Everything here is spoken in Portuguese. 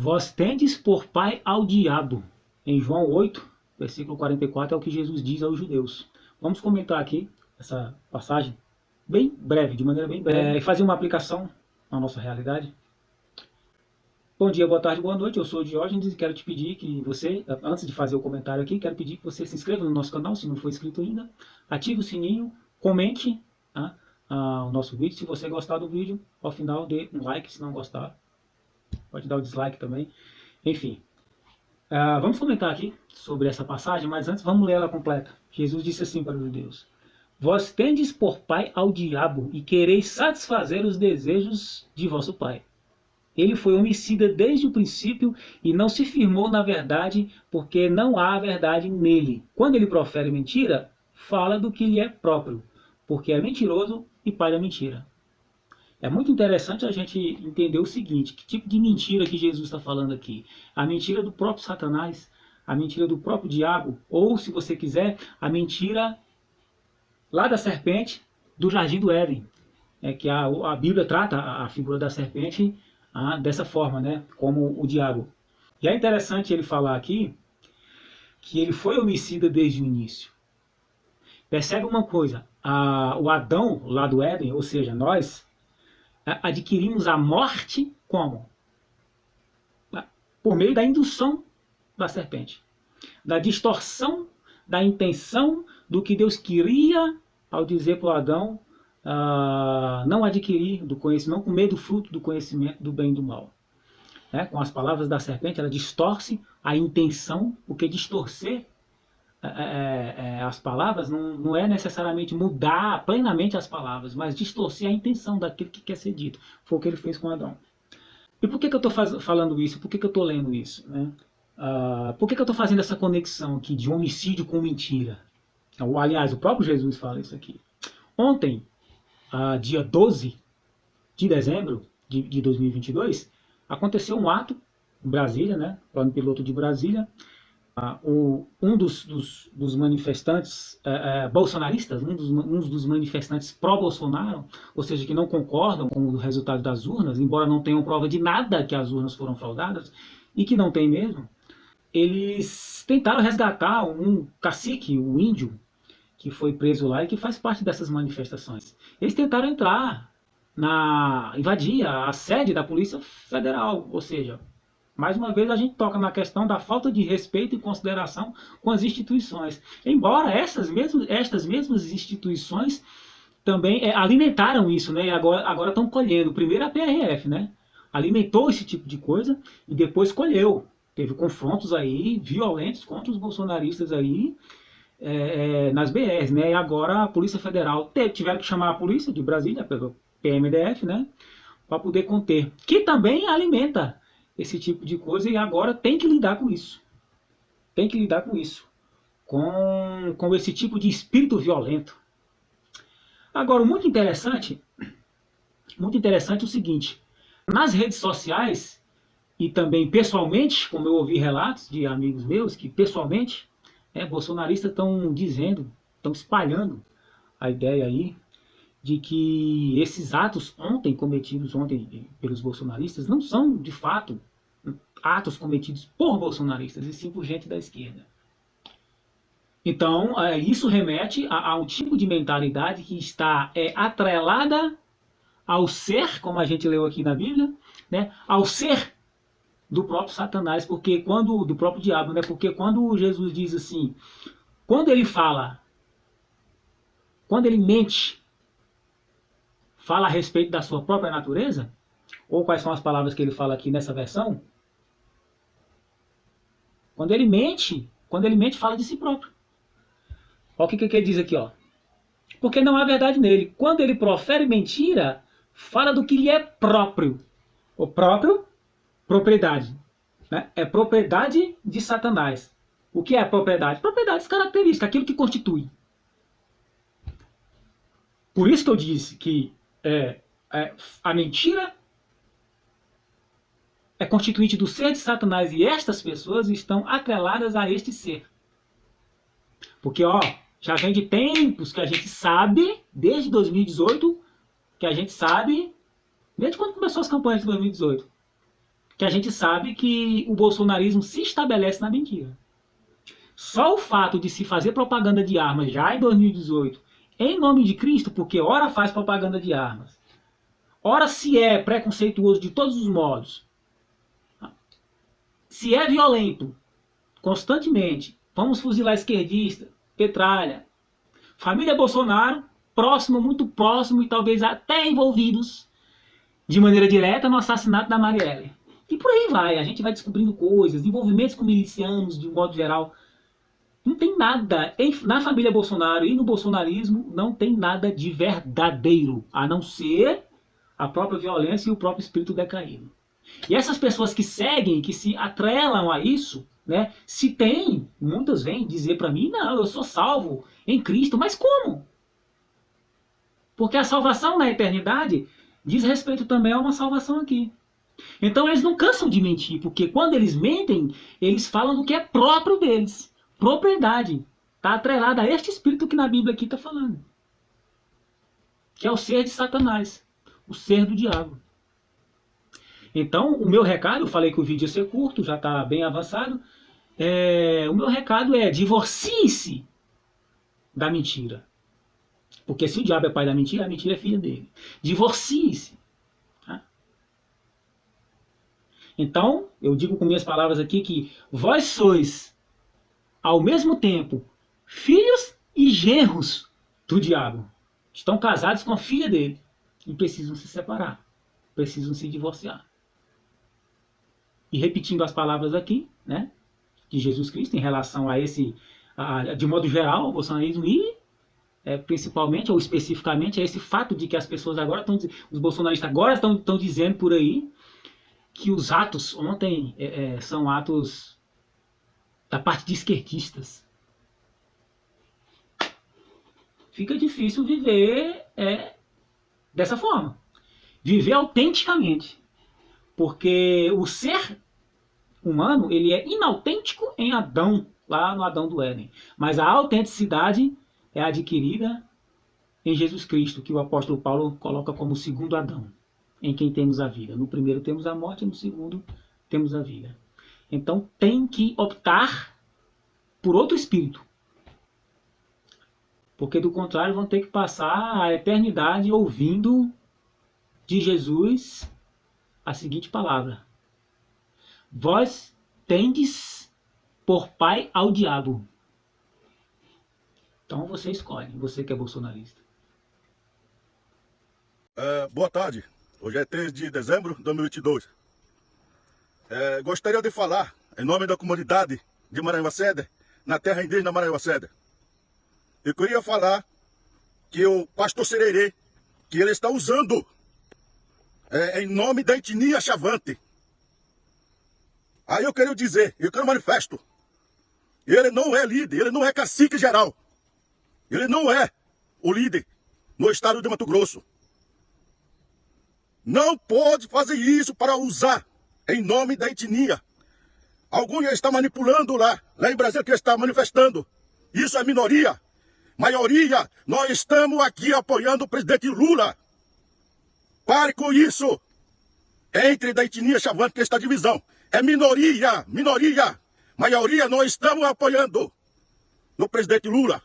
Vós tendes por pai ao diabo. Em João 8, versículo 44, é o que Jesus diz aos judeus. Vamos comentar aqui essa passagem bem breve, de maneira bem breve, e fazer uma aplicação na nossa realidade. Bom dia, boa tarde, boa noite, eu sou o Diógenes e quero te pedir que você, antes de fazer o comentário aqui, quero pedir que você se inscreva no nosso canal, se não for inscrito ainda, ative o sininho, comente o nosso vídeo, se você gostar do vídeo, ao final dê um like, se não gostar, pode dar o dislike também, enfim. Vamos comentar aqui sobre essa passagem, mas antes vamos ler ela completa. Jesus disse assim para os judeus: Vós tendes por pai ao diabo e quereis satisfazer os desejos de vosso pai. Ele foi homicida desde o princípio e não se firmou na verdade, porque não há verdade nele. Quando ele profere mentira, fala do que lhe é próprio, porque é mentiroso e pai da mentira. É muito interessante a gente entender o seguinte: que tipo de mentira que Jesus está falando aqui? A mentira do próprio Satanás, a mentira do próprio diabo, ou, se você quiser, a mentira lá da serpente do Jardim do Éden. É que a Bíblia trata a figura da serpente dessa forma, né? Como o diabo. E é interessante ele falar aqui que ele foi homicida desde o início. Percebe uma coisa: o Adão lá do Éden, ou seja, nós, adquirimos a morte como? Por meio da indução da serpente, da distorção da intenção do que Deus queria ao dizer para o Adão não adquirir do conhecimento, não comer do fruto do conhecimento do bem e do mal. Com as palavras da serpente, ela distorce a intenção, porque distorcer as palavras não é necessariamente mudar plenamente as palavras, mas distorcer a intenção daquilo que quer ser dito. Foi o que ele fez com Adão. E por que eu estou falando isso? Por que eu estou lendo isso? Por que eu estou fazendo essa conexão aqui de homicídio com mentira? Aliás, o próprio Jesus fala isso aqui. Ontem, dia 12 de dezembro de 2022, aconteceu um ato em Brasília, plano piloto de Brasília. Um dos manifestantes bolsonaristas, um dos manifestantes pró-Bolsonaro, ou seja, que não concordam com o resultado das urnas, embora não tenham prova de nada que as urnas foram fraudadas, e que não tem mesmo, eles tentaram resgatar um cacique, um índio, que foi preso lá e que faz parte dessas manifestações. Eles tentaram entrar, invadir a sede da Polícia Federal, ou seja, mais uma vez a gente toca na questão da falta de respeito e consideração com as instituições. Embora estas mesmas instituições também alimentaram isso, e agora estão colhendo. Primeiro a PRF, alimentou esse tipo de coisa e depois colheu. Teve confrontos aí violentos contra os bolsonaristas aí nas BRs, E agora a Polícia Federal tiveram que chamar a polícia de Brasília, pelo PMDF, para poder conter, que também alimenta esse tipo de coisa, e agora tem que lidar com isso. Tem que lidar com isso. Com esse tipo de espírito violento. Agora, muito interessante o seguinte: nas redes sociais, e também pessoalmente, como eu ouvi relatos de amigos meus, que pessoalmente, bolsonaristas estão espalhando a ideia aí, de que esses atos cometidos ontem pelos bolsonaristas não são, de fato, atos cometidos por bolsonaristas, e sim por gente da esquerda. Então, isso remete a um tipo de mentalidade que está atrelada ao ser, como a gente leu aqui na Bíblia, ao ser do próprio Satanás, do próprio diabo, porque quando Jesus diz assim, quando ele mente, fala a respeito da sua própria natureza, ou quais são as palavras que ele fala aqui nessa versão? Quando ele mente, fala de si próprio. Olha o que ele diz aqui, porque não há verdade nele. Quando ele profere mentira, fala do que lhe é próprio. O próprio, propriedade. É propriedade de Satanás. O que é propriedade? Propriedades características, aquilo que constitui. Por isso que eu disse que a mentira é constituinte do ser de Satanás, e estas pessoas estão atreladas a este ser. Porque, já vem de tempos que a gente sabe, desde 2018, que a gente sabe, desde quando começou as campanhas de 2018, que a gente sabe que o bolsonarismo se estabelece na mentira. Só o fato de se fazer propaganda de armas já em 2018, em nome de Cristo, porque ora faz propaganda de armas, ora se é preconceituoso de todos os modos, se é violento constantemente, vamos fuzilar esquerdista, petralha, família Bolsonaro, próximo, muito próximo e talvez até envolvidos de maneira direta no assassinato da Marielle. E por aí vai, a gente vai descobrindo coisas, envolvimentos com milicianos de um modo geral. Não tem nada, na família Bolsonaro e no bolsonarismo, não tem nada de verdadeiro, a não ser a própria violência e o próprio espírito decaído. E essas pessoas que seguem, que se atrelam a isso, né, se tem, muitas vêm dizer para mim, não, eu sou salvo em Cristo, mas como? Porque a salvação na eternidade diz respeito também a uma salvação aqui. Então eles não cansam de mentir, porque quando eles mentem, eles falam do que é próprio deles. Propriedade. Está atrelada a este espírito que na Bíblia aqui está falando. Que é o ser de Satanás. O ser do diabo. Então, o meu recado, eu falei que o vídeo ia ser curto, já está bem avançado. O meu recado é: divorcie-se da mentira. Porque se o diabo é pai da mentira, a mentira é filha dele. Divorcie-se. Tá? Então, eu digo com minhas palavras aqui que vós sois, ao mesmo tempo, filhos e genros do diabo. Estão casados com a filha dele e precisam se separar. Precisam se divorciar. E repetindo as palavras aqui, né, de Jesus Cristo em relação a esse, de modo geral, ao bolsonarismo e principalmente ou especificamente a esse fato de que as pessoas agora estão, os bolsonaristas agora estão dizendo por aí que os atos ontem são atos da parte de esquerdistas. Fica difícil viver dessa forma. Viver autenticamente. Porque o ser humano, ele é inautêntico em Adão, lá no Adão do Éden. Mas a autenticidade é adquirida em Jesus Cristo, que o apóstolo Paulo coloca como o segundo Adão, em quem temos a vida. No primeiro temos a morte, no segundo temos a vida. Então tem que optar por outro espírito. Porque do contrário vão ter que passar a eternidade ouvindo de Jesus a seguinte palavra: vós tendes por pai ao diabo. Então você escolhe, você que é bolsonarista. Boa tarde, hoje é 3 de dezembro de 2022. Gostaria de falar em nome da comunidade de Maranhão-Sede, na terra indígena Maranhão-Sede. Eu queria falar que o pastor Sererê, que ele está usando em nome da etnia Chavante. Aí eu quero dizer, eu quero manifesto. Ele não é líder, ele não é cacique geral. Ele não é o líder no estado de Mato Grosso. Não pode fazer isso para usar em nome da etnia. Alguns já estão manipulando lá em Brasília, que está manifestando. Isso é minoria. Maioria, nós estamos aqui apoiando o presidente Lula. Pare com isso. Entre da etnia Chavante, que está divisão. É minoria, minoria. Maioria, nós estamos apoiando no presidente Lula.